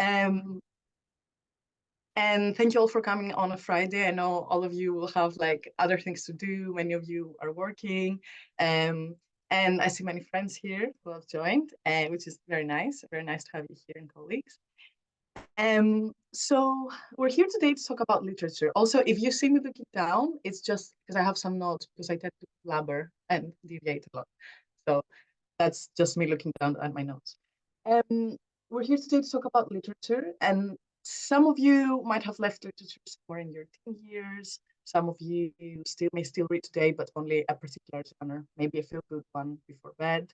Um, and thank you all for coming on a Friday. I know all of you will have like other things to do. Many of you are working. And I see many friends here who have joined, which is very nice. Very nice to have you here and colleagues. So we're here today to talk about literature. Also, if you see me looking down, it's just because I have some notes because I tend to blabber and deviate a lot. So that's just me looking down at my notes. We're here today to talk about literature, and some of you might have left literature somewhere in your teen years. Some of you may still read today, but only a particular genre, maybe a feel-good one before bed.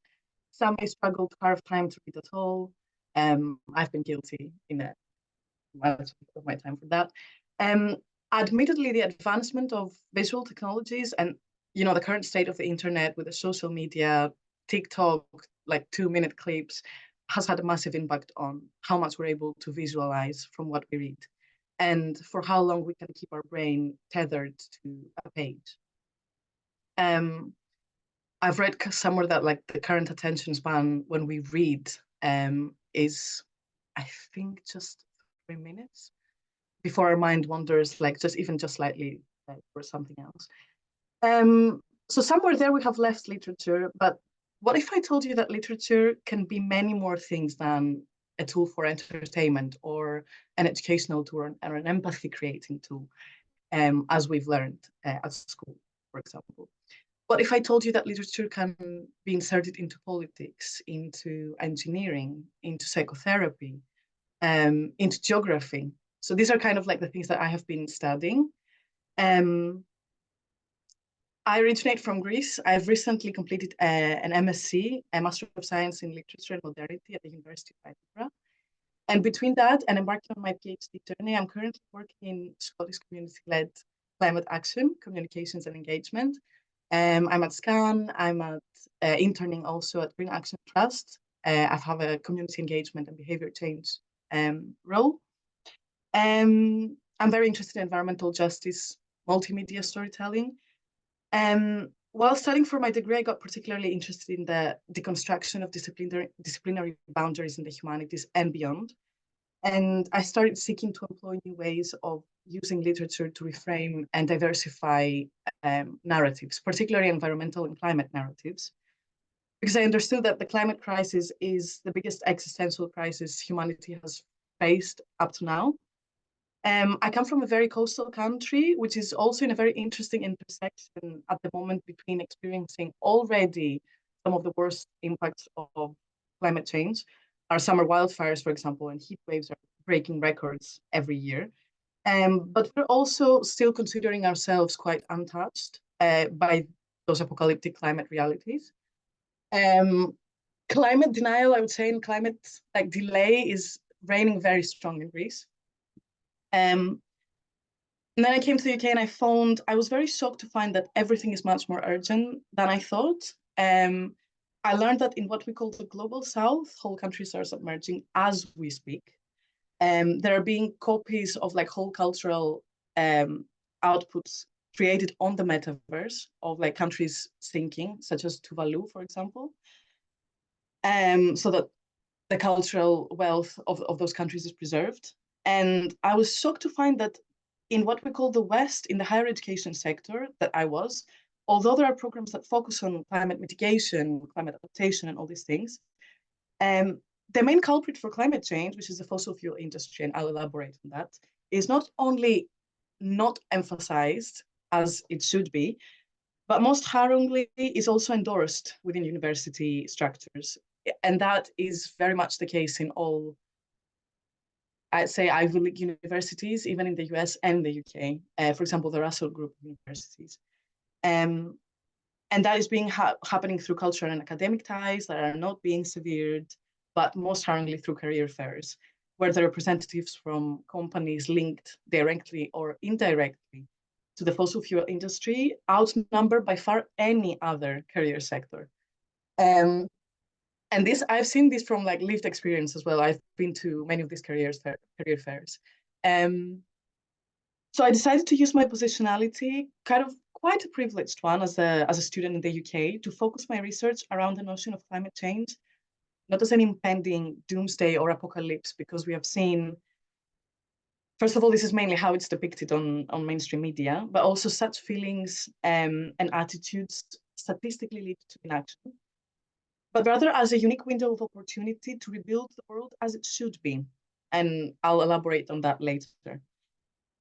Some may struggle to carve time to read at all. I've been guilty in much of my time for that. Admittedly, the advancement of visual technologies and the current state of the internet with the social media, TikTok, like 2-minute clips, has had a massive impact on how much we're able to visualize from what we read, and for how long we can keep our brain tethered to a page. I've read somewhere that like the current attention span when we read is, I think, just 3 minutes before our mind wanders, like just slightly for something else. So somewhere there we have left literature, but what if I told you that literature can be many more things than a tool for entertainment or an educational tool or an empathy creating tool, as we've learned at school, for example? What if I told you that literature can be inserted into politics, into engineering, into psychotherapy, into geography? So these are kind of like the things that I have been studying. I originate from Greece. I've recently completed an MSc, a Master of Science in Literature and Modernity at the University of Edinburgh. And between that and embarking on my PhD journey, I'm currently working in Scottish community-led climate action, communications and engagement. I'm at SCCAN, I'm at interning also at Green Action Trust. I have a community engagement and behavior change role. I'm very interested in environmental justice, multimedia storytelling. While studying for my degree, I got particularly interested in the deconstruction of disciplinary boundaries in the humanities and beyond. And I started seeking to employ new ways of using literature to reframe and diversify narratives, particularly environmental and climate narratives, because I understood that the climate crisis is the biggest existential crisis humanity has faced up to now. I come from a very coastal country, which is also in a very interesting intersection at the moment between experiencing already some of the worst impacts of climate change. Our summer wildfires, for example, and heat waves are breaking records every year. But we're also still considering ourselves quite untouched by those apocalyptic climate realities. Climate denial, I would say, and climate delay is reigning very strong in Greece. And then I came to the UK and I was very shocked to find that everything is much more urgent than I thought. I learned that in what we call the global south, whole countries are submerging as we speak. There are being copies of like whole cultural outputs created on the metaverse of like countries sinking, such as Tuvalu, for example. So that the cultural wealth of those countries is preserved. And I was shocked to find that in what we call the West, in the higher education sector that I was, although there are programs that focus on climate mitigation, climate adaptation, and all these things, the main culprit for climate change, which is the fossil fuel industry, and I'll elaborate on that, is not only not emphasized as it should be, but most harrowingly is also endorsed within university structures. And that is very much the case in all, I'd say, Ivy League universities, even in the US and the UK, for example, the Russell Group of universities. And that is happening through cultural and academic ties that are not being severed, but most harrowingly through career fairs, where the representatives from companies linked directly or indirectly to the fossil fuel industry outnumber by far any other career sector. And this, I've seen this from like lived experience as well. I've been to many of these career fairs. So I decided to use my positionality, kind of quite a privileged one as a student in the UK, to focus my research around the notion of climate change not as an impending doomsday or apocalypse, because we have seen, first of all, this is mainly how it's depicted on mainstream media, but also such feelings and attitudes statistically lead to inaction, but rather as a unique window of opportunity to rebuild the world as it should be. And I'll elaborate on that later.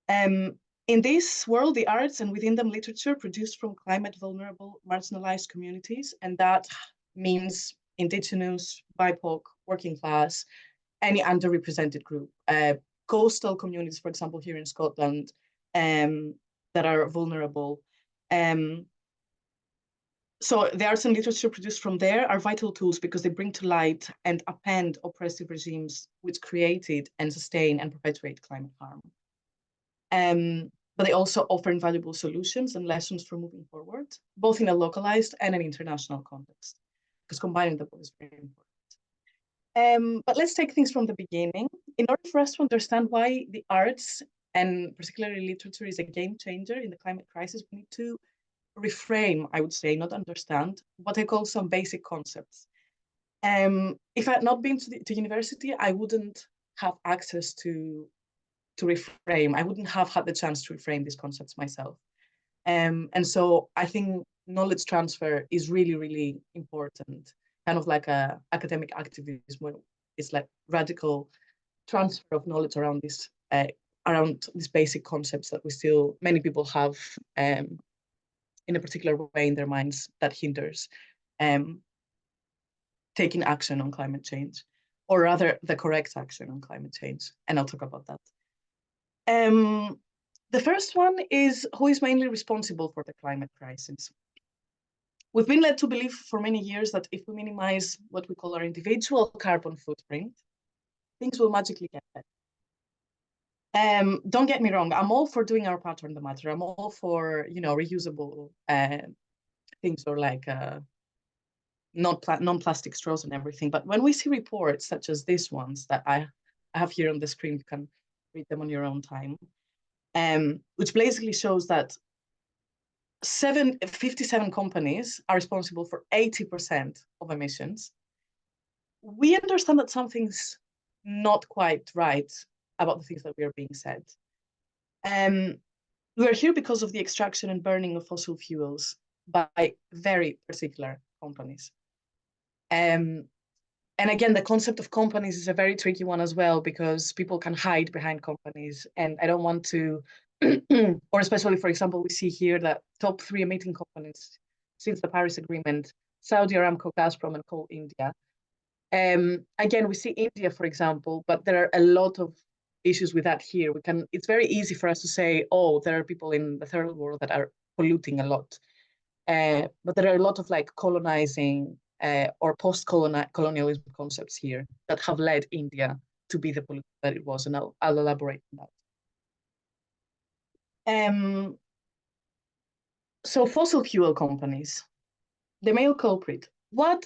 In this world, the arts and within them literature produced from climate vulnerable, marginalized communities, and that means Indigenous, BIPOC, working class, any underrepresented group, coastal communities, for example, here in Scotland, that are vulnerable. So the arts and literature produced from there are vital tools because they bring to light and upend oppressive regimes which created and sustain and perpetuate climate harm. But they also offer invaluable solutions and lessons for moving forward, both in a localized and an international context, because combining them is very important. But let's take things from the beginning. In order for us to understand why the arts, and particularly literature, is a game changer in the climate crisis, we need to reframe, I would say, not understand, what I call some basic concepts. If I had not been to university, I wouldn't have access to reframe. I wouldn't have had the chance to reframe these concepts myself. And so I think knowledge transfer is really, really important, kind of like a academic activism, where it's like radical transfer of knowledge around these basic concepts that many people have in a particular way in their minds that hinders taking action on climate change, or rather the correct action on climate change. And I'll talk about that. The first one is who is mainly responsible for the climate crisis. We've been led to believe for many years that if we minimize what we call our individual carbon footprint, things will magically get better. Don't get me wrong, I'm all for doing our part on the matter. I'm all for, reusable things, or like non-plastic straws and everything. But when we see reports such as these ones that I have here on the screen, you can read them on your own time, which basically shows that 57 companies are responsible for 80% of emissions. We understand that something's not quite right about the things that we are being said. We're here because of the extraction and burning of fossil fuels by very particular companies. And again, the concept of companies is a very tricky one as well, because people can hide behind companies. And I don't want to, or especially, for example, we see here that top 3 emitting companies since the Paris Agreement, Saudi Aramco, Gazprom, and Coal India. Again, we see India, for example, but there are a lot of issues with that here. It's very easy for us to say, oh, there are people in the third world that are polluting a lot. But there are a lot of like colonizing or post-colonialism concepts here that have led India to be the polluter that it was, and I'll elaborate on that. So fossil fuel companies, the male culprit. Why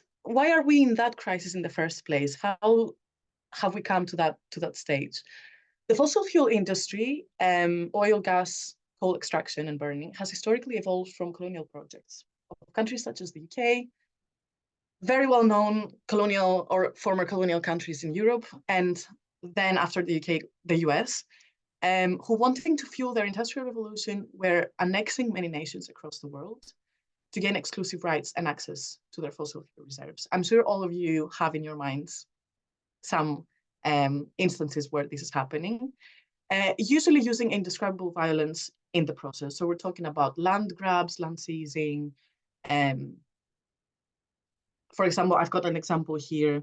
are we in that crisis in the first place? How have we come to that stage? The fossil fuel industry, oil, gas, coal extraction and burning, has historically evolved from colonial projects of countries such as the UK, very well-known colonial or former colonial countries in Europe, and then after the UK, the US, who, wanting to fuel their industrial revolution, were annexing many nations across the world to gain exclusive rights and access to their fossil fuel reserves. I'm sure all of you have in your minds some instances where this is happening, usually using indescribable violence in the process. So we're talking about land grabs, land seizing. For example, I've got an example here,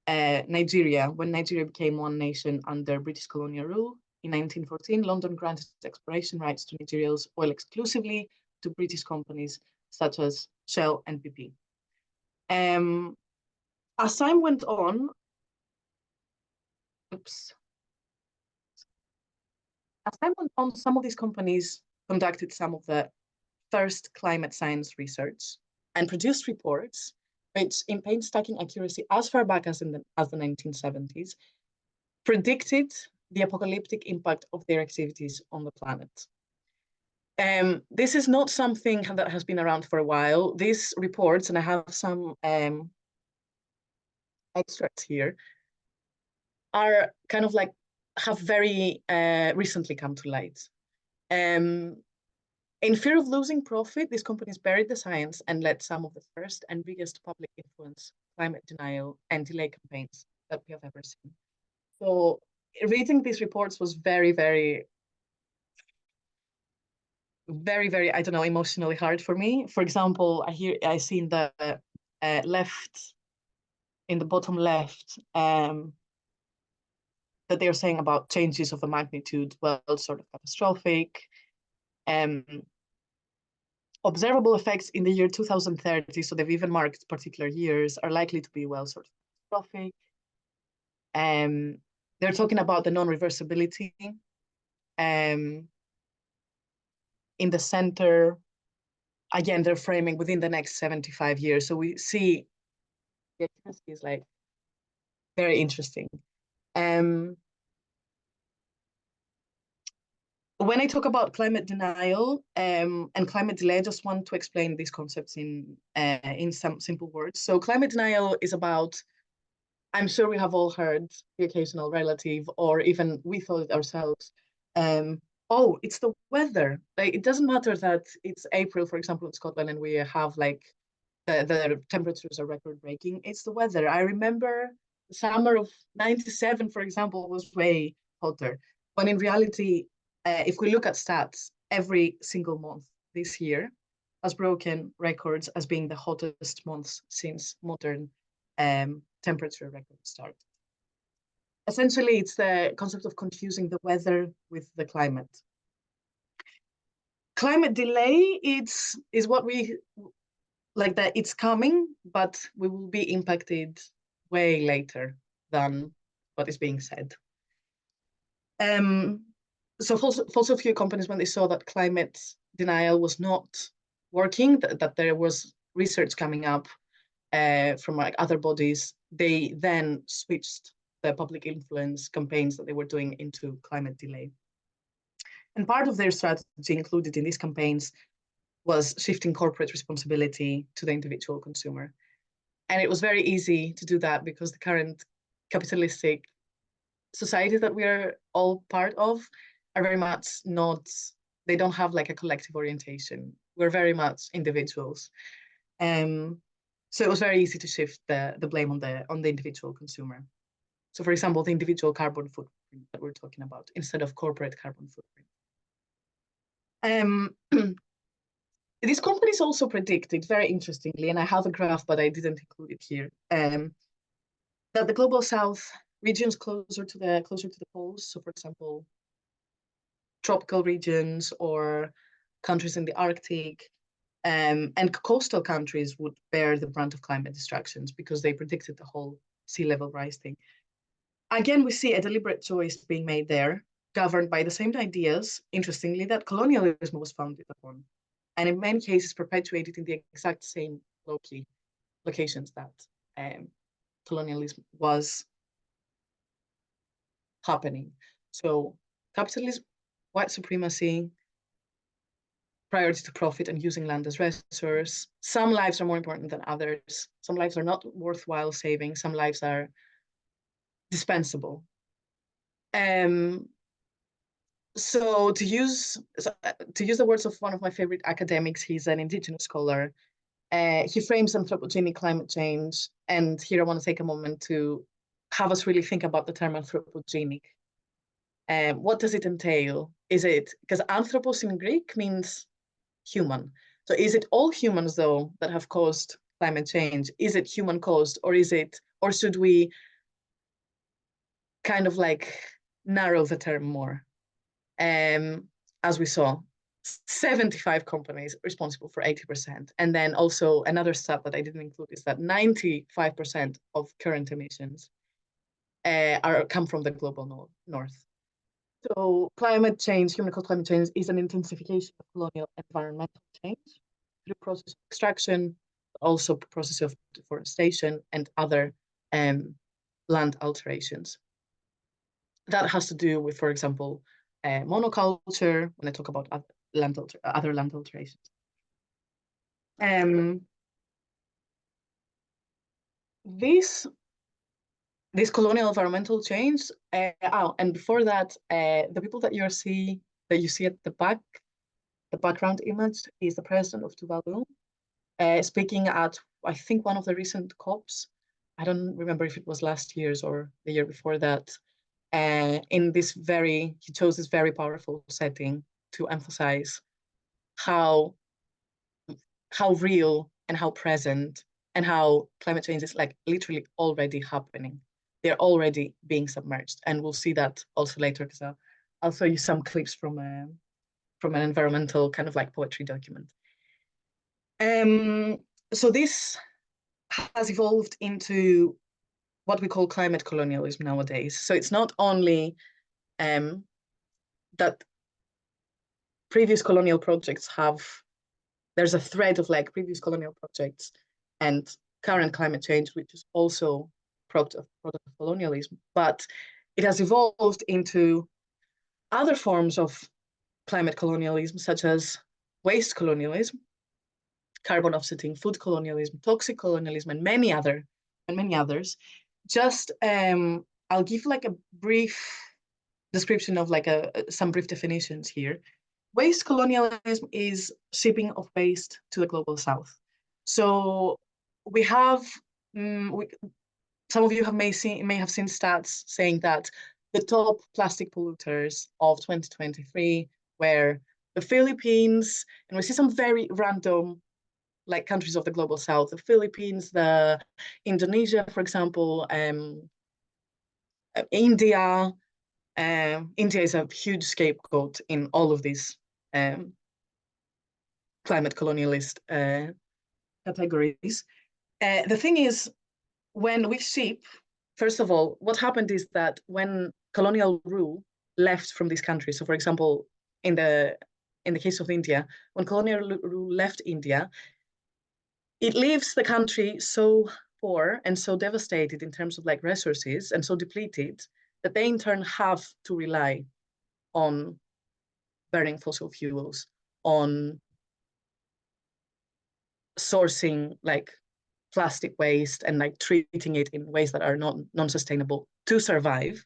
Nigeria. When Nigeria became one nation under British colonial rule in 1914, London granted exploration rights to Nigeria's oil exclusively to British companies such as Shell and BP. As time went on, some of these companies conducted some of the first climate science research and produced reports which, in painstaking accuracy as far back as the 1970s, predicted the apocalyptic impact of their activities on the planet. This is not something that has been around for a while. These reports, and I have some extracts here are kind of like have very recently come to light. In fear of losing profit, these companies buried the science and led some of the first and biggest public influence climate denial and delay campaigns that we have ever seen. So reading these reports was very, very, I don't know, emotionally hard for me. For example, I see in the left, in the bottom left, that they're saying about changes of a magnitude, well, sort of catastrophic. Observable effects in the year 2030, so they've even marked particular years, are likely to be, well, sort of catastrophic. They're talking about the non-reversibility. In the center, again, they're framing within the next 75 years. So we see the accuracy is like very interesting. When I talk about climate denial and climate delay, I just want to explain these concepts in some simple words. So climate denial is about, I'm sure we have all heard the occasional relative, or even we thought it ourselves, oh, it's the weather. Like, it doesn't matter that it's April, for example, in Scotland, and we have like the temperatures are record breaking. It's the weather. I remember the summer of 97, for example, was way hotter. When in reality, if we look at stats, every single month this year has broken records as being the hottest months since modern temperature records started. Essentially, it's the concept of confusing the weather with the climate. Climate delay is what we like, that it's coming, but we will be impacted way later than what is being said. So fossil fuel companies, when they saw that climate denial was not working, that there was research coming up from like other bodies, they then switched the public influence campaigns that they were doing into climate delay. And part of their strategy included in these campaigns was shifting corporate responsibility to the individual consumer. And it was very easy to do that because the current capitalistic society that we are all part of are very much not, they don't have like a collective orientation. We're very much individuals. So it was very easy to shift the blame on the individual consumer. So for example, the individual carbon footprint that we're talking about instead of corporate carbon footprint. These companies also predicted, very interestingly, and I have a graph, but I didn't include it here, that the global south, regions closer to the poles, so for example, tropical regions or countries in the Arctic, and coastal countries would bear the brunt of climate distractions because they predicted the whole sea level rise thing. Again, we see a deliberate choice being made there, governed by the same ideas, interestingly, that colonialism was founded upon, and in many cases perpetuated in the exact same locations that colonialism was happening. So capitalism, white supremacy, priority to profit and using land as resource. Some lives are more important than others. Some lives are not worthwhile saving. Some lives are dispensable. So to use the words of one of my favorite academics, he's an indigenous scholar. He frames anthropogenic climate change, and here I want to take a moment to have us really think about the term anthropogenic. What does it entail? Is it, because anthropos in Greek means human. So is it all humans though that have caused climate change? Is it human caused, or should we kind of like narrow the term more? As we saw, 75 companies responsible for 80%. And then also another stat that I didn't include is that 95% of current emissions come from the global north. So climate change, human-caused climate change, is an intensification of colonial environmental change through process of extraction, also process of deforestation and other land alterations. That has to do with, for example, monoculture, when I talk about other land alterations. This this colonial environmental change. And before that, the people that you see at the back, the background image is the president of Tuvalu, speaking at, I think, one of the recent COPs. I don't remember if it was last year's or the year before that. He chose this very powerful setting to emphasize how real and how present and how climate change is like literally already happening. They're already being submerged, and we'll see that also later because I'll show you some clips from an environmental kind of like poetry document. So this has evolved into what we call climate colonialism nowadays. So it's not only that previous colonial projects there's a thread of like previous colonial projects and current climate change, which is also product of colonialism, but it has evolved into other forms of climate colonialism, such as waste colonialism, carbon offsetting, food colonialism, toxic colonialism, and many others. Just I'll give like a brief description of like some brief definitions here. Waste colonialism is shipping of waste to the global south. So we have, some of you may have seen stats saying that the top plastic polluters of 2023 were the Philippines, and we see some very random like countries of the global south, the Philippines, the Indonesia, for example, India. India is a huge scapegoat in all of these climate colonialist categories. The thing is, when we ship, first of all, what happened is that when colonial rule left from these countries, so for example, in the case of India, when colonial rule left India, it leaves the country so poor and so devastated in terms of like resources and so depleted that they in turn have to rely on burning fossil fuels, on sourcing like plastic waste and like treating it in ways that are non-sustainable to survive.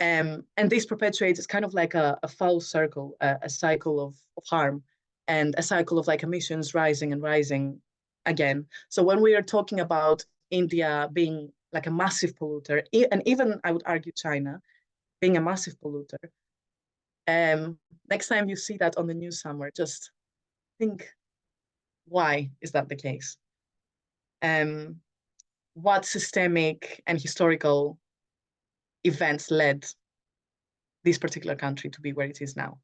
And this perpetuates, it's kind of like a foul circle, a cycle of harm, and a cycle of like emissions rising and rising again. So when we are talking about India being like a massive polluter, and even I would argue China being a massive polluter, next time you see that on the news somewhere, just think, why is that the case? What systemic and historical events led this particular country to be where it is now?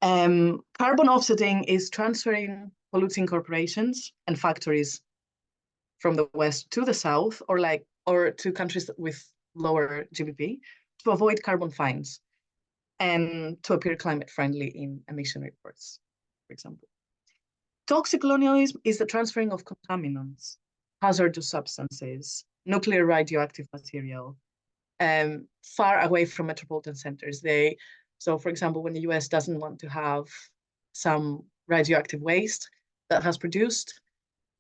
Carbon offsetting is transferring polluting corporations and factories from the west to the south, or to countries with lower GDP, to avoid carbon fines and to appear climate friendly in emission reports, for example. Toxic colonialism is the transferring of contaminants, hazardous substances, nuclear radioactive material, far away from metropolitan centers. So for example, when the US doesn't want to have some radioactive waste that has produced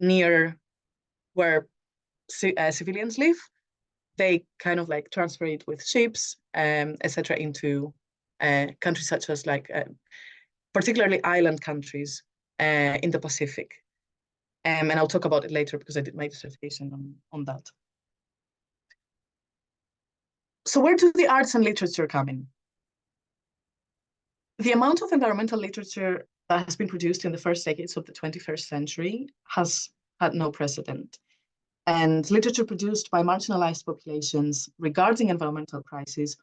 near where civilians live, they kind of like transfer it with ships, etc., into countries such as like, particularly island countries in the Pacific. And I'll talk about it later because I did my dissertation on that. So where do the arts and literature come in? The amount of environmental literature that has been produced in the first decades of the 21st century has had no precedent. And literature produced by marginalized populations regarding environmental crises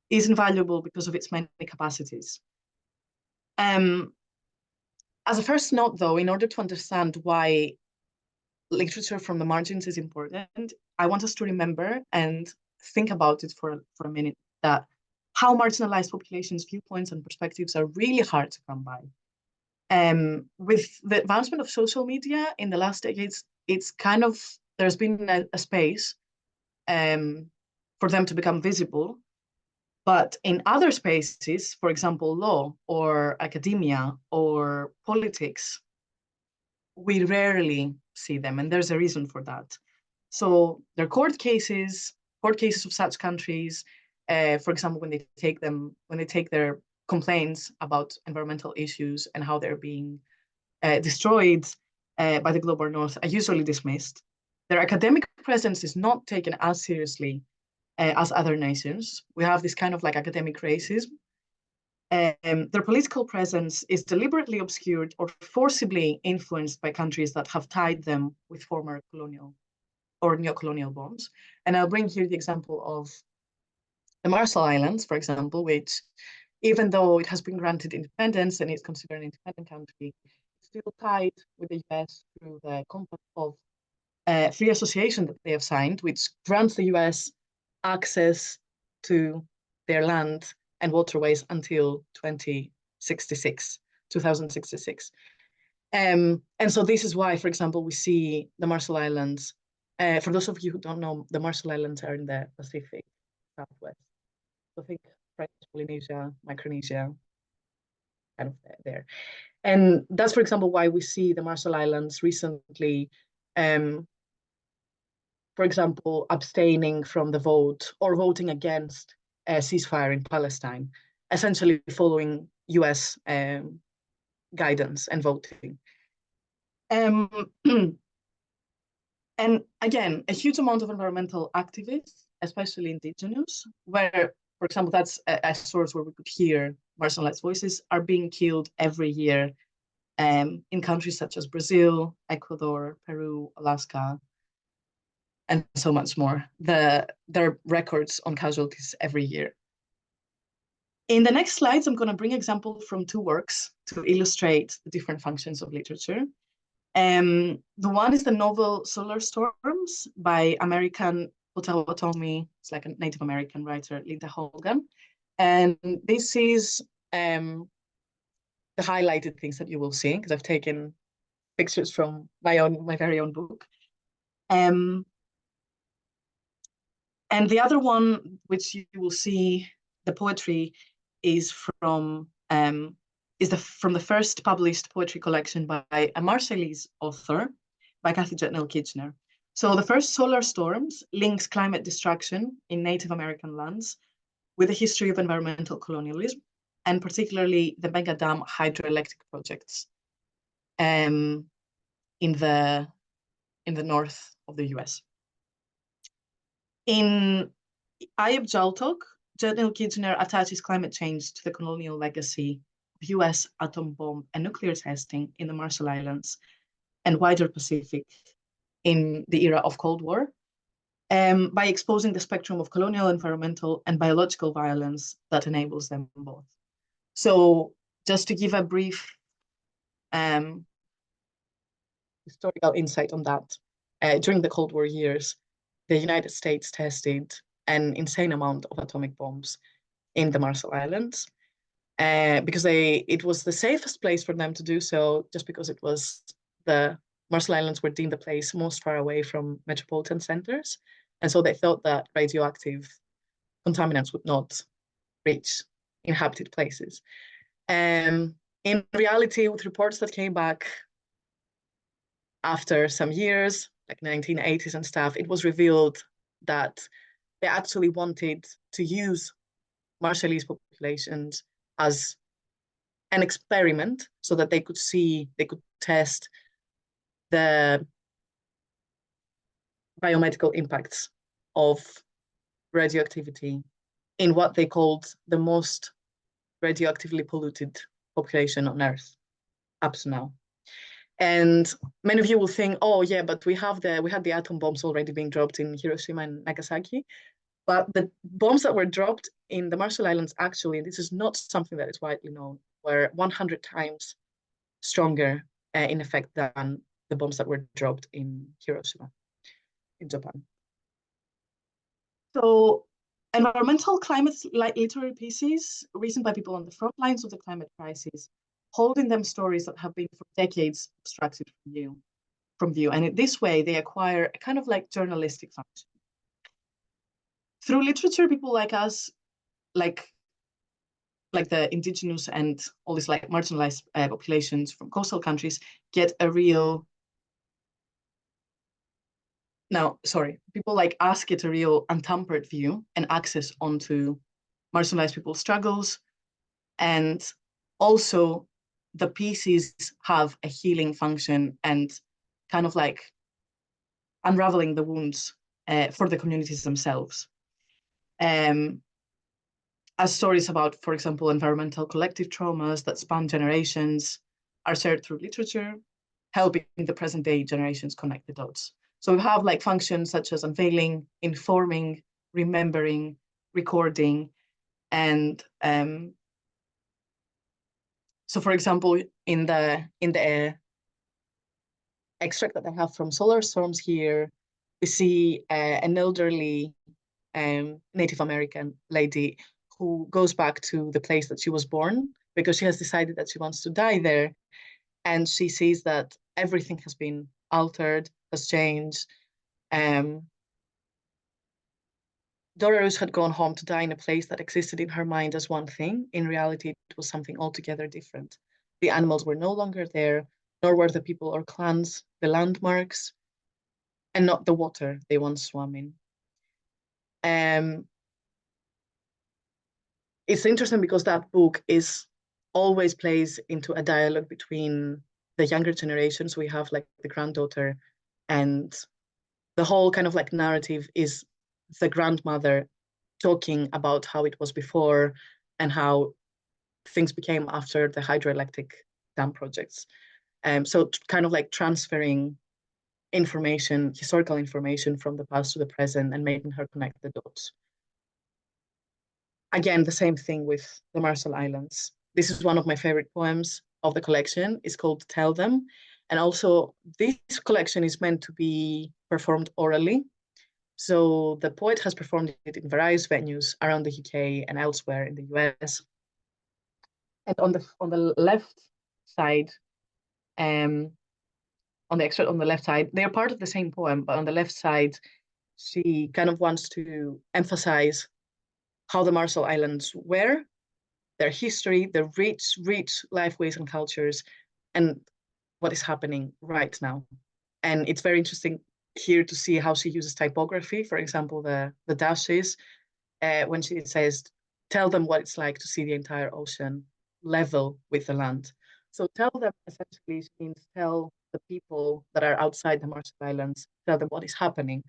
is invaluable because of its many capacities. As a first note, though, in order to understand why literature from the margins is important, I want us to remember and think about it for a minute, that how marginalized populations' viewpoints and perspectives are really hard to come by. With the advancement of social media in the last decades, it's kind of, there's been a space for them to become visible. But in other spaces, for example, law or academia or politics, we rarely see them, and there's a reason for that. So there are court cases of such countries, for example, when they take their complaints about environmental issues and how they're being destroyed by the global north, are usually dismissed. Their academic presence is not taken as seriously as other nations. We have this kind of like academic racism. Their political presence is deliberately obscured or forcibly influenced by countries that have tied them with former colonial or neo-colonial bonds. And I'll bring here the example of the Marshall Islands, for example, which, even though it has been granted independence and is considered an independent country, it's still tied with the US through the Compact of Free Association that they have signed, which grants the US access to their land and waterways until 2066. And so this is why, for example, we see the Marshall Islands. For those of you who don't know, the Marshall Islands are in the Pacific Southwest. So think French Polynesia, Micronesia, kind of there. And that's, for example, why we see the Marshall Islands recently, for example, abstaining from the vote or voting against a ceasefire in Palestine, essentially following US guidance and voting. And again, a huge amount of environmental activists, especially indigenous, where, for example, that's a source where we could hear marginalized voices, are being killed every year in countries such as Brazil, Ecuador, Peru, Alaska, and so much more. There are records on casualties every year. In the next slides, I'm going to bring examples from two works to illustrate the different functions of literature. The one is the novel Solar Storms by American Potawatomi, it's like a Native American writer, Linda Hogan. And this is the highlighted things that you will see, because I've taken pictures from my very own book. And the other one, which you will see, the poetry, is from the first published poetry collection by a Marshallese author, by Kathy Jetnell Kitchener. So the first, Solar Storms, links climate destruction in Native American lands with the history of environmental colonialism, and particularly the mega dam hydroelectric projects in the north of the US. In Ayub Jaltok, Jetnell Kitchener attaches climate change to the colonial legacy of US atom bomb and nuclear testing in the Marshall Islands and wider Pacific in the era of Cold War, by exposing the spectrum of colonial, environmental, and biological violence that enables them both. So just to give a brief historical insight on that, during the Cold War years, the United States tested an insane amount of atomic bombs in the Marshall Islands, because it was the safest place for them to do so, just because it was the Marshall Islands were deemed the place most far away from metropolitan centers. And so they thought that radioactive contaminants would not reach inhabited places. In reality, with reports that came back after some years, like 1980s and stuff, it was revealed that they actually wanted to use Marshallese populations as an experiment so that they could test the biomedical impacts of radioactivity in what they called the most radioactively polluted population on Earth up to now. And many of you will think, oh yeah, but we had the atom bombs already being dropped in Hiroshima and Nagasaki. But the bombs that were dropped in the Marshall Islands, actually, and this is not something that is widely known, were 100 times stronger in effect than the bombs that were dropped in Hiroshima, in Japan. So environmental climate literary pieces written by people on the front lines of the climate crisis, holding them stories that have been for decades abstracted from view. And in this way, they acquire a kind of like journalistic function. Through literature, people like us, like the indigenous and all these like marginalized populations from coastal countries, get a real Now, sorry, people like us get a real untampered view and access onto marginalized people's struggles. And also the pieces have a healing function and kind of like unraveling the wounds for the communities themselves. As stories about, for example, environmental collective traumas that span generations are shared through literature, helping the present day generations connect the dots. So we have like functions such as unveiling, informing, remembering, recording, and so, for example, in the extract that I have from Solar Storms here, we see an elderly Native American lady who goes back to the place that she was born because she has decided that she wants to die there. And she sees that everything has been altered, has changed. Dorarus had gone home to die in a place that existed in her mind as one thing. In reality, it was something altogether different. The animals were no longer there, nor were the people or clans, the landmarks, and not the water they once swam in. It's interesting because that book is always plays into a dialogue between the younger generations. We have like the granddaughter, and the whole kind of like narrative is the grandmother talking about how it was before and how things became after the hydroelectric dam projects. So kind of like transferring information, historical information from the past to the present and making her connect the dots. Again, the same thing with the Marshall Islands. This is one of my favorite poems of the collection. It's called Tell Them. And also this collection is meant to be performed orally. So the poet has performed it in various venues around the UK and elsewhere in the US. And on the left side, on the extract on the left side, they're part of the same poem, but on the left side, she kind of wants to emphasize how the Marshall Islands were, their history, their rich lifeways and cultures, and what is happening right now. And it's very interesting here to see how she uses typography. For example, the dashes, when she says, tell them what it's like to see the entire ocean level with the land. So tell them essentially means tell the people that are outside the Marshall Islands, tell them what is happening.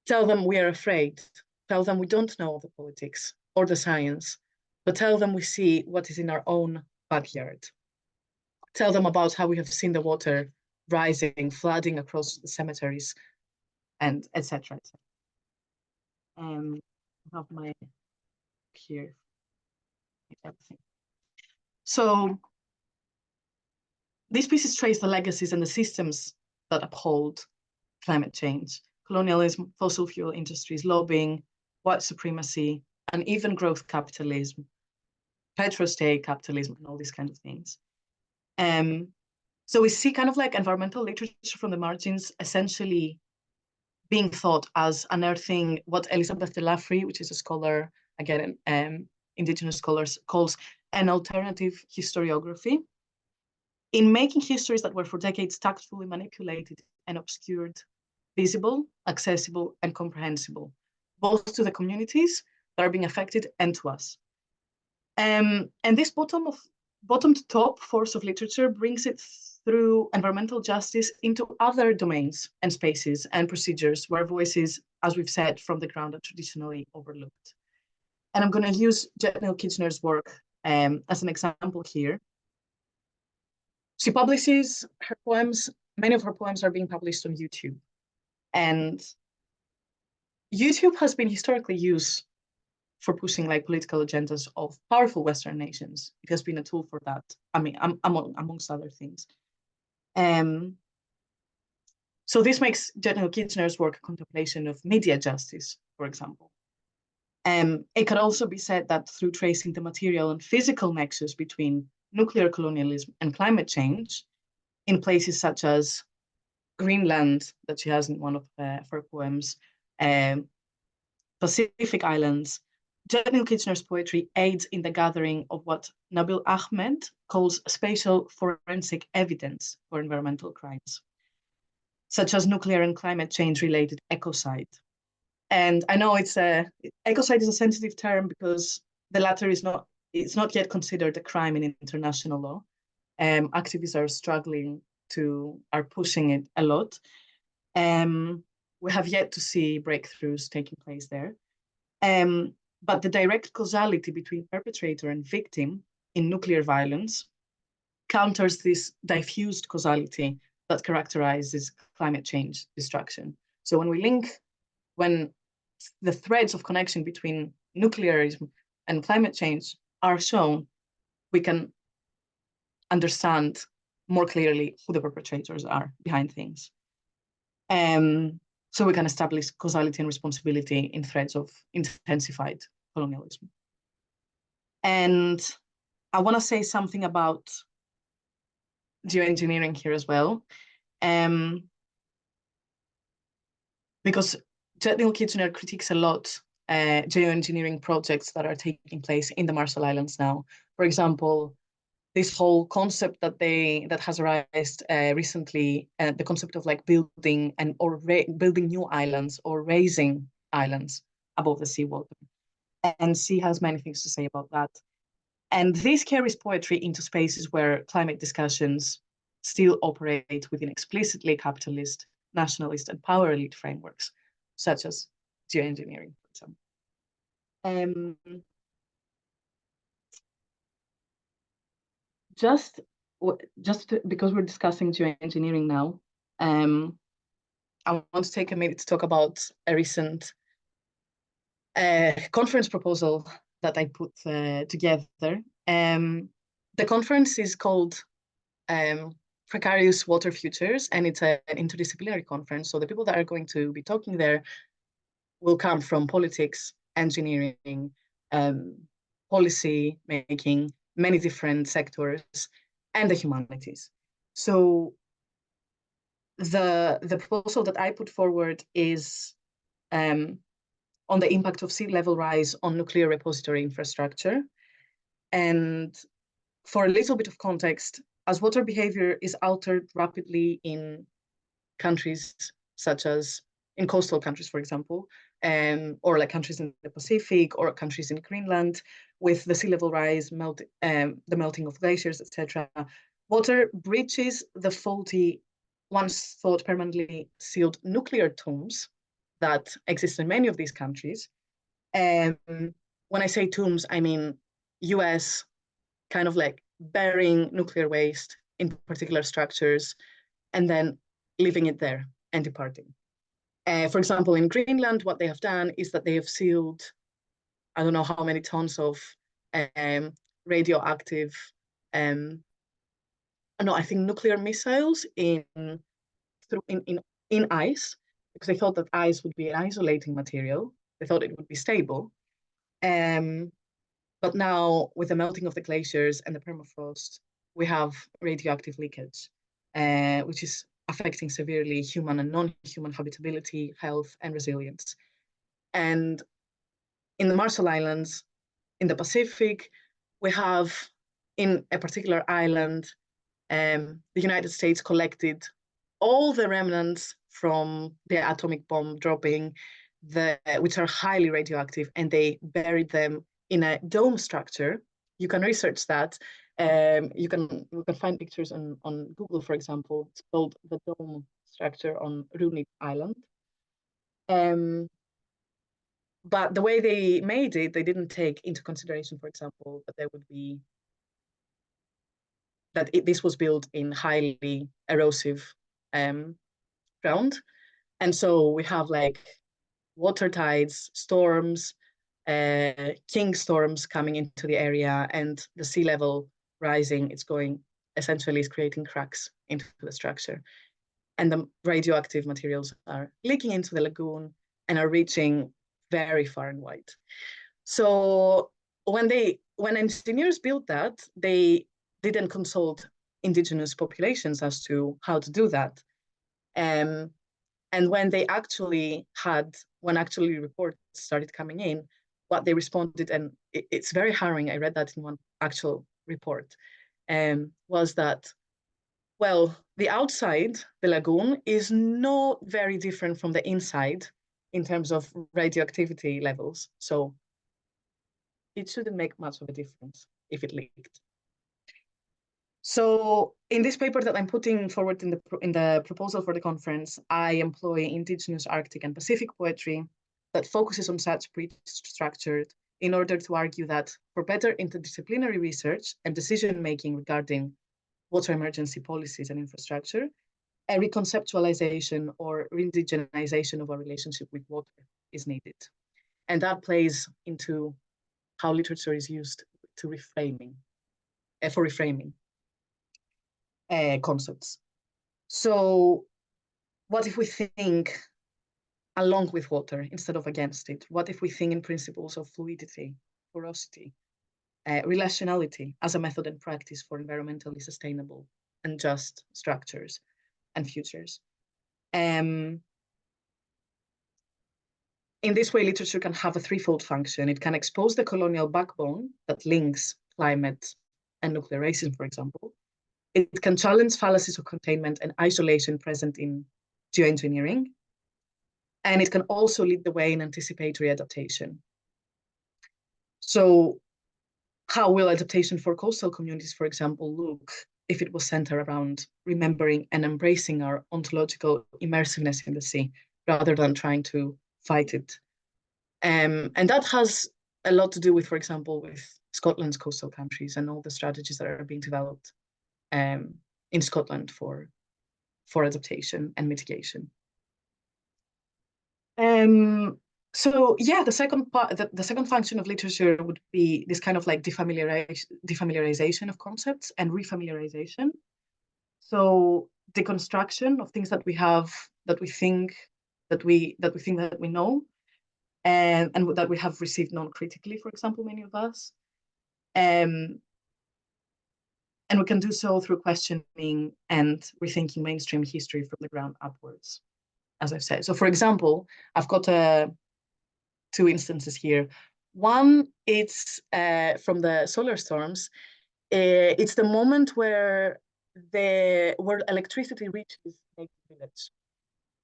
Tell them we are afraid. Tell them we don't know the politics or the science, but tell them we see what is in our own backyard. Tell them about how we have seen the water rising, flooding across the cemeteries, and etc. I have my here. Everything. So these pieces trace the legacies and the systems that uphold climate change: colonialism, fossil fuel industries, lobbying, white supremacy, and even growth capitalism, petrostate capitalism, and all these kind of things. So we see kind of like environmental literature from the margins essentially being thought as unearthing what Elizabeth de Lafrey, which is a scholar, again, Indigenous scholars, calls an alternative historiography, in making histories that were for decades tactfully manipulated and obscured visible, accessible, and comprehensible, both to the communities that are being affected and to us. And this bottom to top force of literature brings it through environmental justice into other domains and spaces and procedures where voices, as we've said, from the ground are traditionally overlooked. And I'm going to use Jetnil Kitchener's work as an example here. She publishes her poems. Many of her poems are being published on YouTube. And YouTube has been historically used for pushing like political agendas of powerful Western nations. It has been a tool for that. I mean, amongst other things. So this makes Jetnil Kitchener's work a contemplation of media justice, for example. It could also be said that through tracing the material and physical nexus between nuclear colonialism and climate change in places such as Greenland, that she has in one of her poems, Pacific Islands, Jetnil Kitchener's poetry aids in the gathering of what Nabil Ahmed calls spatial forensic evidence for environmental crimes. such as nuclear and climate change related ecocide. And I know ecocide is a sensitive term because the latter it's not yet considered a crime in international law. Activists are pushing it a lot. We have yet to see breakthroughs taking place there. But the direct causality between perpetrator and victim in nuclear violence counters this diffused causality that characterizes climate change destruction. So when the threads of connection between nuclearism and climate change are shown, we can understand more clearly who the perpetrators are behind things. So we can establish causality and responsibility in threads of intensified colonialism. And I want to say something about geoengineering here as well, because Jet Neil Kitchener critiques a lot geoengineering projects that are taking place in the Marshall Islands now. For example, this whole concept that has arisen recently, the concept of like building building new islands or raising islands above the seawater. And she has many things to say about that. And this carries poetry into spaces where climate discussions still operate within explicitly capitalist, nationalist, and power elite frameworks, such as geoengineering, for example. Just because we're discussing geoengineering now, I want to take a minute to talk about a recent conference proposal that I put together. The conference is called Precarious Water Futures, and it's an interdisciplinary conference. So the people that are going to be talking there will come from politics, engineering, policy making, many different sectors, and the humanities. So the proposal that I put forward is on the impact of sea level rise on nuclear repository infrastructure. And for a little bit of context, as water behavior is altered rapidly in countries such as in coastal countries, for example, or like countries in the Pacific or countries in Greenland, with the sea level rise, the melting of glaciers, etc., water breaches the faulty, once thought permanently sealed nuclear tombs that exist in many of these countries. When I say tombs, I mean US kind of like burying nuclear waste in particular structures and then leaving it there and departing. For example, in Greenland, what they have done is that they have sealed, I don't know how many tons of radioactive, I think nuclear missiles in ice, because they thought that ice would be an isolating material. They thought it would be stable. But now, with the melting of the glaciers and the permafrost, we have radioactive leakage, which is affecting severely human and non-human habitability, health, and resilience. And in the Marshall Islands, in the Pacific, we have, in a particular island, the United States collected all the remnants from the atomic bomb dropping, which are highly radioactive, and they buried them in a dome structure. You can research that. We can find pictures on Google, for example. It's called the dome structure on Rooney Island. But the way they made it, they didn't take into consideration, for example, that this was built in highly erosive ground. And so we have like water tides, storms, king storms coming into the area, and the sea level rising. Essentially is creating cracks into the structure. And the radioactive materials are leaking into the lagoon and are reaching very far and wide. So when engineers built that, they didn't consult indigenous populations as to how to do that. And when actually reports started coming in, what they responded, and it's very harrowing, I read that in one actual report, was that Well, the outside, the lagoon, is not very different from the inside in terms of radioactivity levels. So it shouldn't make much of a difference if it leaked. So in this paper that I'm putting forward in the proposal for the conference, I employ Indigenous Arctic and Pacific poetry that focuses on such pre-structured in order to argue that for better interdisciplinary research and decision-making regarding water emergency policies and infrastructure, a reconceptualization or re-indigenization of our relationship with water is needed. And that plays into how literature is used to reframing, for reframing concepts. So what if we think along with water instead of against it? What if we think in principles of fluidity, porosity, relationality as a method and practice for environmentally sustainable and just structures and futures? In this way, literature can have a threefold function. It can expose the colonial backbone that links climate and nuclear racism, for example. It can challenge fallacies of containment and isolation present in geoengineering. And it can also lead the way in anticipatory adaptation. So how will adaptation for coastal communities, for example, look if it was centered around remembering and embracing our ontological immersiveness in the sea, rather than trying to fight it? And that has a lot to do with, for example, with Scotland's coastal countries and all the strategies that are being developed in Scotland for adaptation and mitigation. So yeah, the second part, the second function of literature would be this kind of like defamiliarization of concepts and refamiliarization. So deconstruction of things that we have, that we think that we know, and that we have received non-critically, for example, many of us. And we can do so through questioning and rethinking mainstream history from the ground upwards, as I've said. So for example, I've got two instances here. One, it's from the solar storms. It's the moment where electricity reaches native village.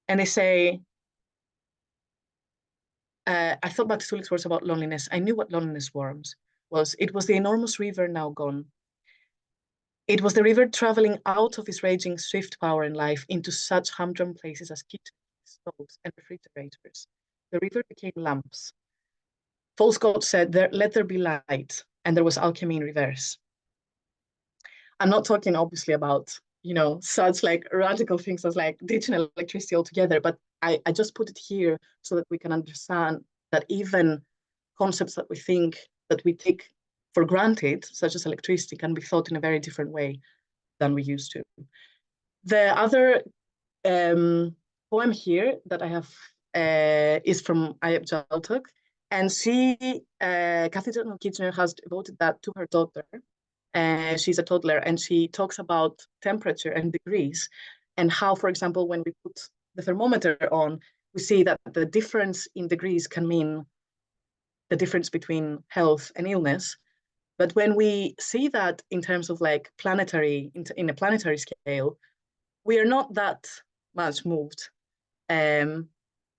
And they say, I thought back to Tulip's words about loneliness. I knew what loneliness was. It was the enormous river now gone. It was the river traveling out of its raging swift power in life into such humdrum places as kitchens, stoves, and refrigerators. The river became lamps. False God said, let there be light, and there was alchemy in reverse. I'm not talking obviously about, such like radical things as like ditching electricity altogether, but I just put it here so that we can understand that even concepts that we think that we take for granted, such as electricity, can be thought in a very different way than we used to. The other poem here that I have is from Ayab Jaltuk, and Kathy Kitchener has devoted that to her daughter. She's a toddler, and she talks about temperature and degrees, and how, for example, when we put the thermometer on, we see that the difference in degrees can mean the difference between health and illness. But when we see that in terms of like in a planetary scale, we are not that much moved.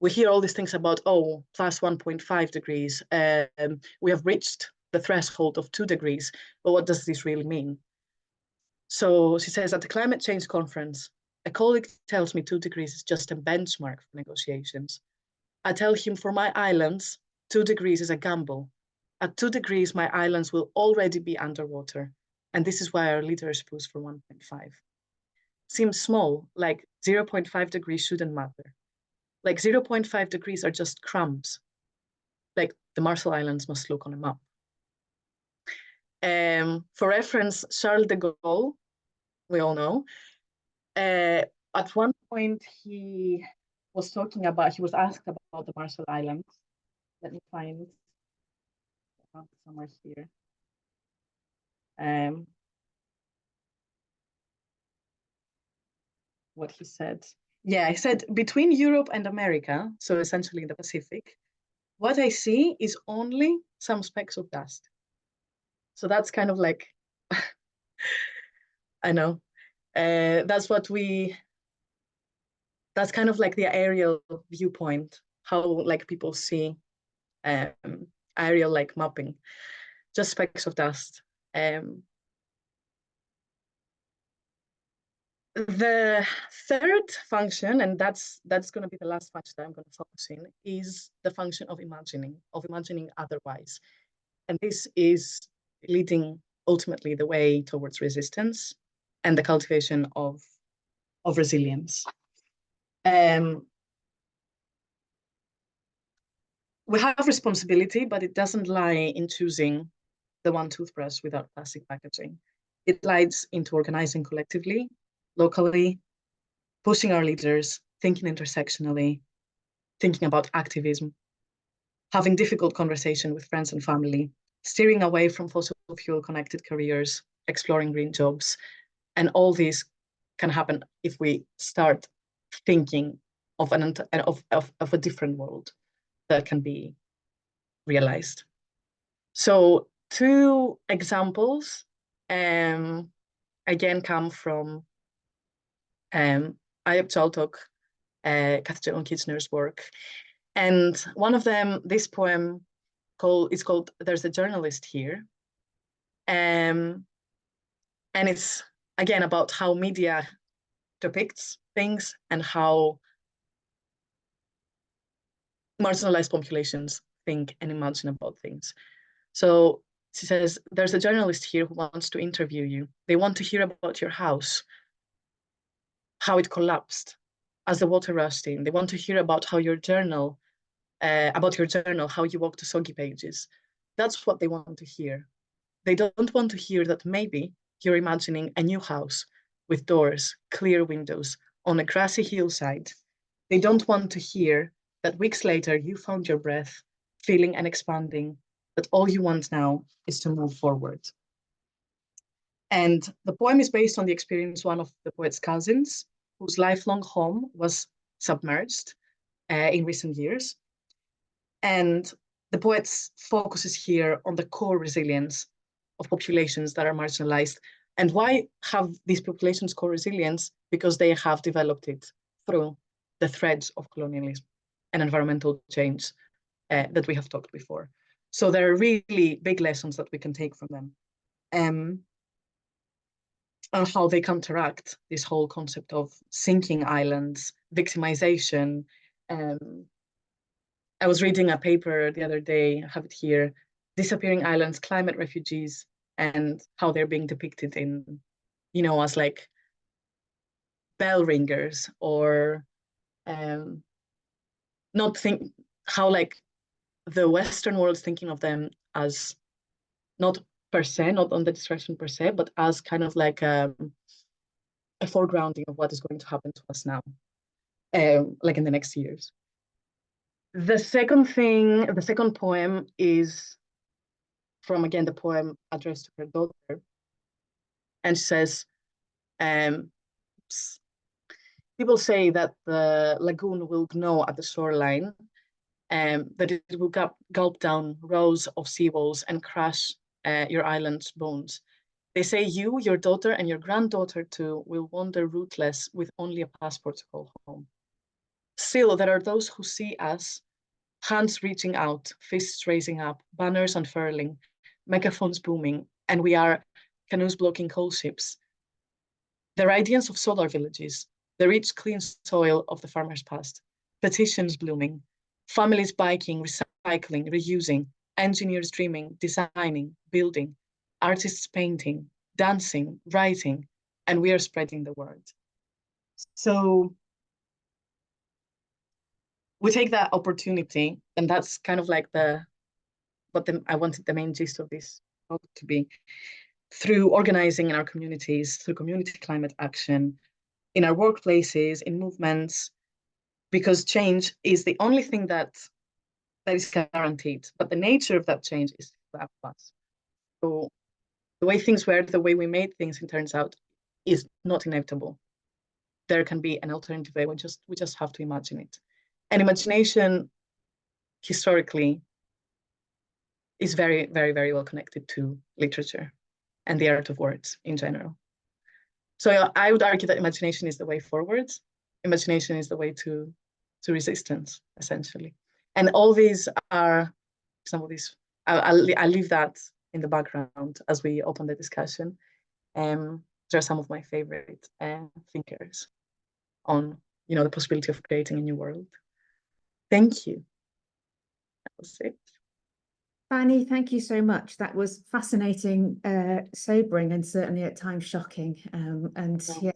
We hear all these things about, plus 1.5 degrees. We have reached the threshold of 2 degrees, but what does this really mean? So she says, at the climate change conference, a colleague tells me 2 degrees is just a benchmark for negotiations. I tell him for my islands, 2 degrees is a gamble. At 2 degrees, my islands will already be underwater. And this is why our leaders push for 1.5. Seems small, like 0.5 degrees shouldn't matter. Like 0.5 degrees are just crumbs. Like the Marshall Islands must look on a map. For reference, Charles de Gaulle, we all know, at one point he was asked about the Marshall Islands. Let me find it somewhere here. What he said. Yeah, he said, between Europe and America, so essentially in the Pacific, what I see is only some specks of dust. So that's kind of like, I know. That's kind of like the aerial viewpoint, how like people see aerial like mapping, just specks of dust. The third function, and that's going to be the last function that I'm going to focus in, is the function of imagining otherwise. And this is leading ultimately the way towards resistance and the cultivation of resilience. We have responsibility, but it doesn't lie in choosing the one toothbrush without plastic packaging. It lies into organizing collectively, locally, pushing our leaders, thinking intersectionally, thinking about activism, having difficult conversation with friends and family, steering away from fossil fuel connected careers, exploring green jobs. And all these can happen if we start thinking of a different world that can be realized. So 2 examples again come from Ayub Chaltok, Catherine Kitchener's work. And one of them, this poem is called There's a Journalist Here. And it's again about how media depicts things and how marginalized populations think and imagine about things. So she says, there's a journalist here who wants to interview you. They want to hear about your house, how it collapsed as the water rushed in. They want to hear about how your journal, how you walked to soggy pages. That's what they want to hear. They don't want to hear that maybe you're imagining a new house with doors, clear windows, on a grassy hillside. They don't want to hear that weeks later you found your breath, feeling and expanding, that all you want now is to move forward. And the poem is based on the experience of one of the poet's cousins, whose lifelong home was submerged in recent years. And the poet focuses here on the core resilience of populations that are marginalized. And why have these populations core resilience? Because they have developed it through the threads of colonialism and environmental change that we have talked before. So there are really big lessons that we can take from them. On how they counteract this whole concept of sinking islands, victimization. I was reading a paper the other day, I have it here, Disappearing Islands, Climate Refugees, and how they're being depicted in, as like bell ringers, or how like the Western world's thinking of them as not per se, not on the destruction per se, but as kind of like a foregrounding of what is going to happen to us now, like in the next years. The second poem is from, again, the poem addressed to her daughter. And she says, people say that the lagoon will gnaw at the shoreline, that it will gulp down rows of seawalls and crush your island's bones. They say you, your daughter, and your granddaughter too will wander rootless with only a passport to call home. Still, there are those who see us, hands reaching out, fists raising up, banners unfurling, megaphones booming, and we are canoes blocking coal ships. The radiance of solar villages, the rich, clean soil of the farmer's past, petitions blooming, families biking, recycling, reusing, engineers dreaming, designing, building, artists painting, dancing, writing, and we are spreading the word. So we take that opportunity, and that's kind of like I wanted the main gist of this talk to be, through organizing in our communities, through community climate action, in our workplaces, in movements, because change is the only thing that is guaranteed, but the nature of that change is up to us. So the way things were, the way we made things, it turns out, is not inevitable. There can be an alternative way. We just have to imagine it. And imagination, historically, is very, very, very well connected to literature and the art of words in general. So I would argue that imagination is the way forward. Imagination is the way to resistance, essentially. And all these are some of these. I'll leave that in the background as we open the discussion. They're some of my favorite thinkers on, the possibility of creating a new world. Thank you. That was it. Fani, thank you so much. That was fascinating, sobering, and certainly at times shocking. Yeah,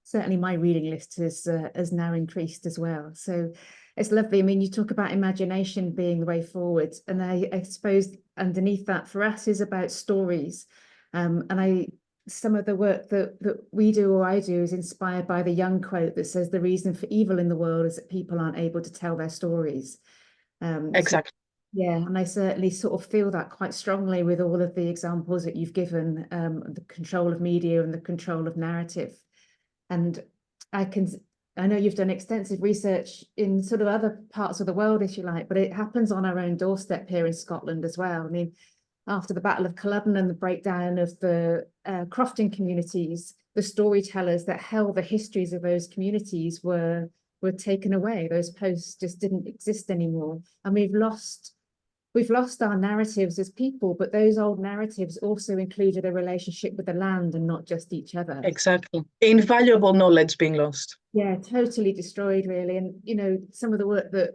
certainly my reading list has now increased as well. So it's lovely. I mean, you talk about imagination being the way forward, and I suppose underneath that for us is about stories. Some of the work that we do or I do is inspired by the Young quote that says the reason for evil in the world is that people aren't able to tell their stories. Exactly. Yeah, and I certainly sort of feel that quite strongly with all of the examples that you've given, the control of media and the control of narrative. And I know you've done extensive research in sort of other parts of the world, if you like, but it happens on our own doorstep here in Scotland as well. I mean, after the Battle of Culloden and the breakdown of the crofting communities, the storytellers that held the histories of those communities were taken away. Those posts just didn't exist anymore. And we've lost our narratives as people, but those old narratives also included a relationship with the land and not just each other. Exactly. Invaluable knowledge being lost. Yeah, totally destroyed, really. And, some of the work that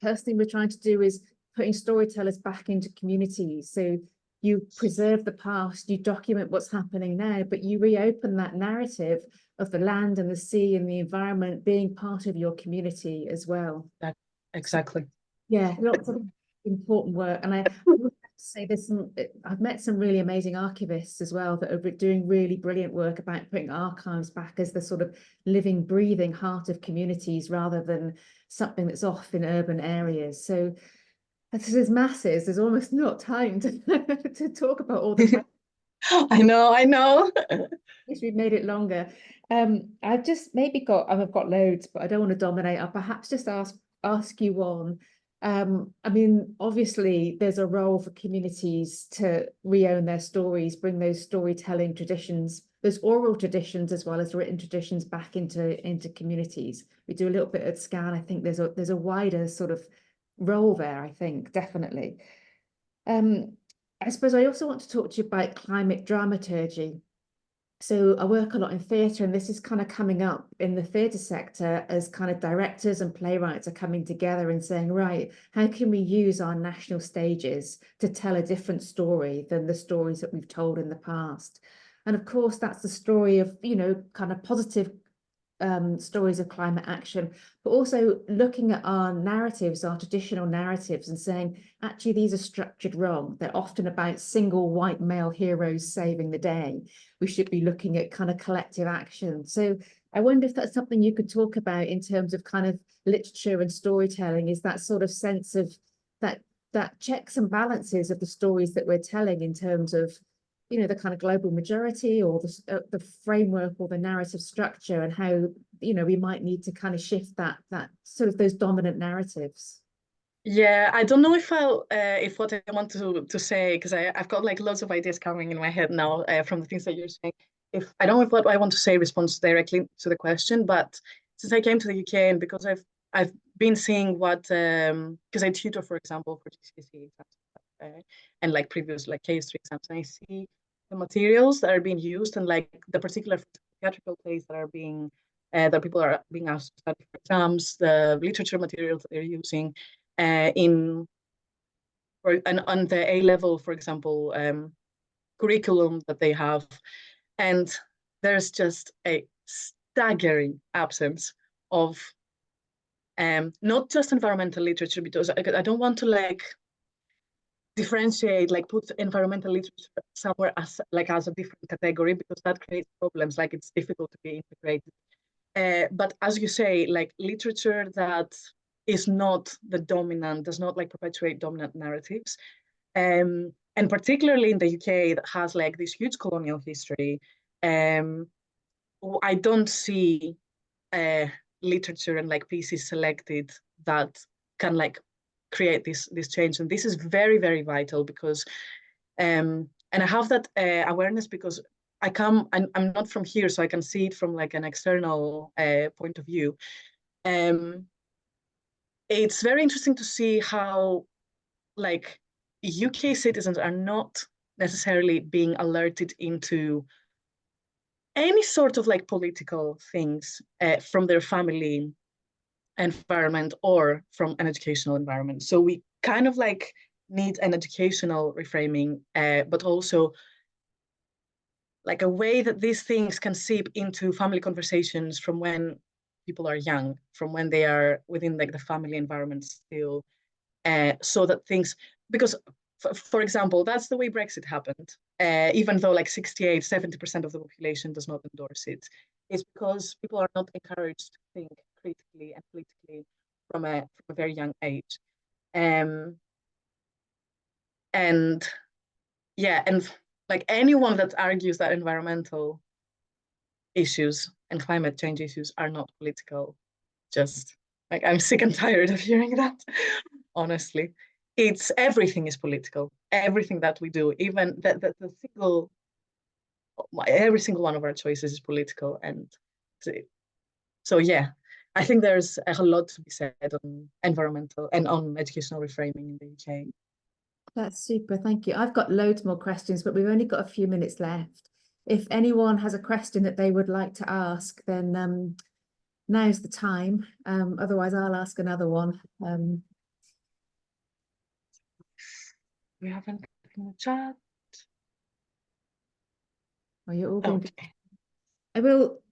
personally we're trying to do is putting storytellers back into communities. So you preserve the past, you document what's happening now, but you reopen that narrative of the land and the sea and the environment being part of your community as well. Exactly. Yeah, lots of important work. And I would have to say I've met some really amazing archivists as well that are doing really brilliant work about putting archives back as the sort of living, breathing heart of communities rather than something that's off in urban areas. So there's masses. There's almost not time to talk about all the I know. Yes, we've made it longer. I've just maybe I've got loads, but I don't want to dominate. I'll perhaps just ask you one. I mean, obviously, there's a role for communities to re-own their stories, bring those storytelling traditions, those oral traditions as well as written traditions back into communities. We do a little bit at SCCAN. I think there's a wider sort of role there, I think, definitely. I suppose I also want to talk to you about climate dramaturgy. So I work a lot in theatre, and this is kind of coming up in the theatre sector as kind of directors and playwrights are coming together and saying, right, how can we use our national stages to tell a different story than the stories that we've told in the past? And of course, that's the story of, kind of positive stories of climate action, but also looking at our narratives, our traditional narratives, and saying, actually, these are structured wrong. They're often about single white male heroes saving the day. We should be looking at kind of collective action. So I wonder if that's something you could talk about in terms of kind of literature and storytelling, is that sort of sense of that checks and balances of the stories that we're telling in terms of the kind of global majority or the framework or the narrative structure, and how we might need to kind of shift that sort of those dominant narratives. Yeah, I don't know if what I want to say, because I've got like lots of ideas coming in my head now from the things that you're saying. If I don't know if what I want to say responds directly to the question, but since I came to the UK and because I've been seeing what because I tutor, for example, for GCSE exams and like previous like case exams, and I see the materials that are being used and like the particular theatrical plays that are being that people are being asked to study for exams, the literature materials that they're using on the A level, for example, curriculum that they have, and there's just a staggering absence of not just environmental literature, because I don't want to like differentiate, like put environmental literature somewhere as a different category, because that creates problems. Like it's difficult to be integrated. But as you say, like literature that is not the dominant, does not like perpetuate dominant narratives. And particularly in the UK that has like this huge colonial history, I don't see literature and like pieces selected that can like create this change. And this is very, very vital because, and I have that awareness because I'm not from here, so I can see it from like an external point of view. It's very interesting to see how like UK citizens are not necessarily being alerted into any sort of like political things from their family environment or from an educational environment. So we kind of like need an educational reframing, but also like a way that these things can seep into family conversations from when people are young, from when they are within like the family environment still, so that things, because for example, that's the way Brexit happened, even though like 68, 70% of the population does not endorse it, is because people are not encouraged to think critically and politically from a very young age. And yeah, and like anyone that argues that environmental issues and climate change issues are not political, just like I'm sick and tired of hearing that, honestly. It's everything is political. Everything that we do, even the single, every single one of our choices is political. And so yeah, I think there's a lot to be said on environmental and on educational reframing in the UK. That's super, thank you. I've got loads more questions, but we've only got a few minutes left. If anyone has a question that they would like to ask, then now's the time. Otherwise, I'll ask another one. We haven't in the chat. Are you all going to? Okay.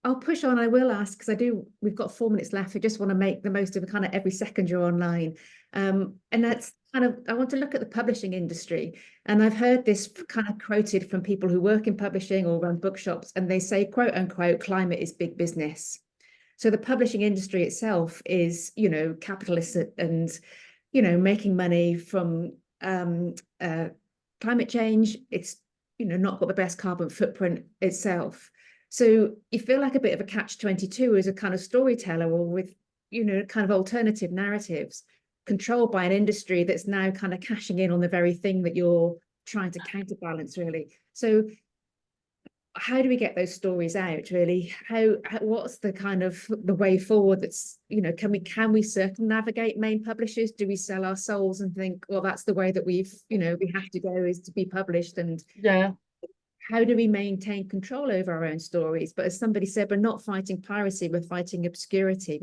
I'll push on. I will ask because we've got 4 minutes left. I just want to make the most of kind of every second you're online. And that's kind of, I want to look at the publishing industry. And I've heard this kind of quoted from people who work in publishing or run bookshops, and they say, quote unquote, climate is big business. So the publishing industry itself is, capitalist and, making money from climate change. It's, not got the best carbon footprint itself. So you feel like a bit of a catch-22 as a kind of storyteller, or with, kind of alternative narratives controlled by an industry that's now kind of cashing in on the very thing that you're trying to counterbalance, really. So how do we get those stories out, really? What's the kind of the way forward? That's, can we circumnavigate main publishers? Do we sell our souls and think, well, that's the way that we have to go, is to be published? And yeah, how do we maintain control over our own stories? But as somebody said, we're not fighting piracy, we're fighting obscurity.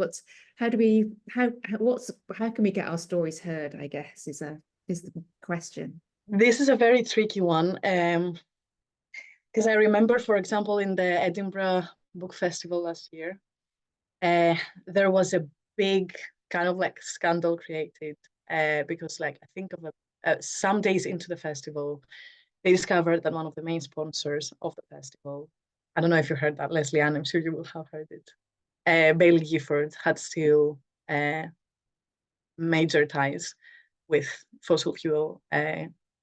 How can we get our stories heard, I guess, is the question. This is a very tricky one. Because I remember, for example, in the Edinburgh Book Festival last year, there was a big kind of like scandal created because like I think of some days into the festival, they discovered that one of the main sponsors of the festival, I don't know if you heard that, Leslie Ann, I'm sure you will have heard it, Baillie Gifford had still major ties with fossil fuel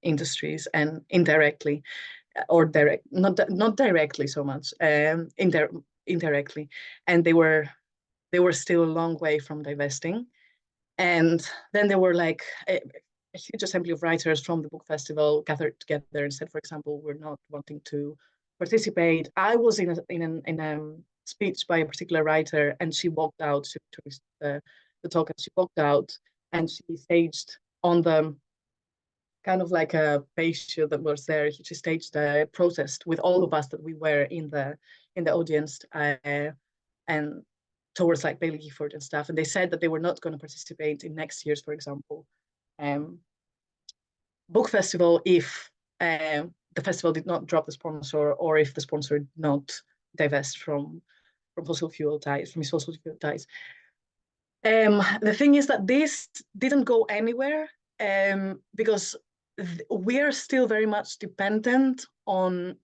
industries, and indirectly, or not directly so much, indirectly, and they were still a long way from divesting. And then there were like a huge assembly of writers from the book festival gathered together and said, for example, we're not wanting to participate. I was in a speech by a particular writer, and she walked out. She took the talk, and she walked out, and she staged on the kind of like a patio that was there. She staged a protest with all of us that we were in the audience, and towards like Baillie Gifford and stuff. And they said that they were not going to participate in next year's, for example, book festival if the festival did not drop the sponsor, or if the sponsor did not divest from fossil fuel ties, from his fossil fuel ties. The thing is that this didn't go anywhere because we are still very much dependent on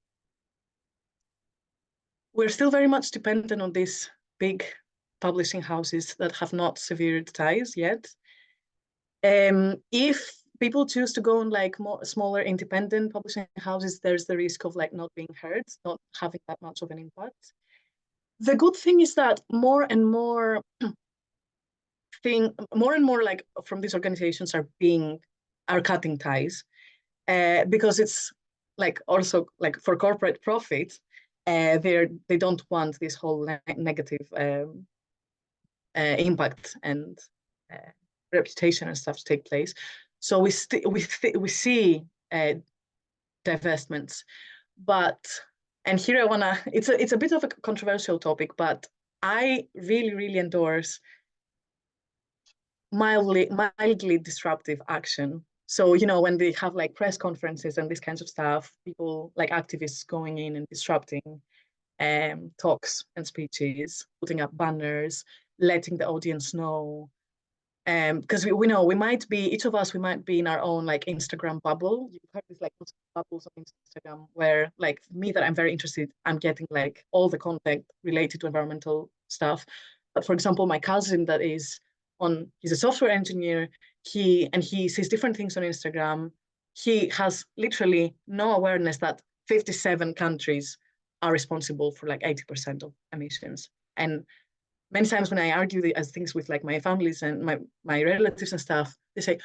these big publishing houses that have not severed ties yet. If people choose to go on like more smaller independent publishing houses, there's the risk of like not being heard, not having that much of an impact. The good thing is that more and more like from these organizations are cutting ties, because it's like also like for corporate profit, they don't want this whole negative impact and reputation and stuff to take place. So we see divestments, and here I wanna. It's a bit of a controversial topic, but I really endorse mildly disruptive action. So, when they have like press conferences and these kinds of stuff, people like activists going in and disrupting talks and speeches, putting up banners, letting the audience know. Because we know each of us might be in our own like Instagram bubble. You have these like bubbles on Instagram where like me that I'm very interested, I'm getting like all the content related to environmental stuff. But for example, my cousin that is he's a software engineer, he sees different things on Instagram. He has literally no awareness that 57 countries are responsible for like 80% of emissions. And many times when I argue as things with like my families and my relatives and stuff, they say,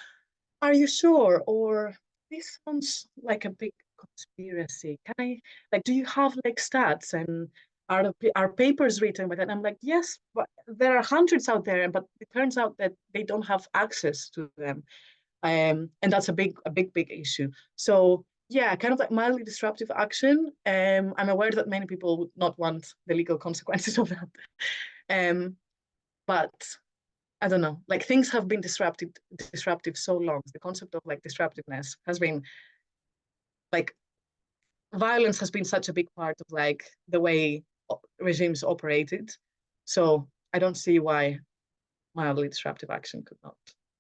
"Are you sure?" Or "This sounds like a big conspiracy. Do you have like stats and are papers written by that?" I'm like, "Yes, but there are hundreds out there, but it turns out that they don't have access to them." And that's a big issue. So yeah, kind of like mildly disruptive action. I'm aware that many people would not want the legal consequences of that. But I don't know, like things have been disruptive so long. The concept of like disruptiveness has been like violence has been such a big part of like the way regimes operated. So I don't see why mildly disruptive action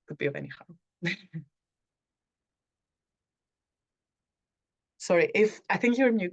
could be of any harm. Sorry, I think you're muted.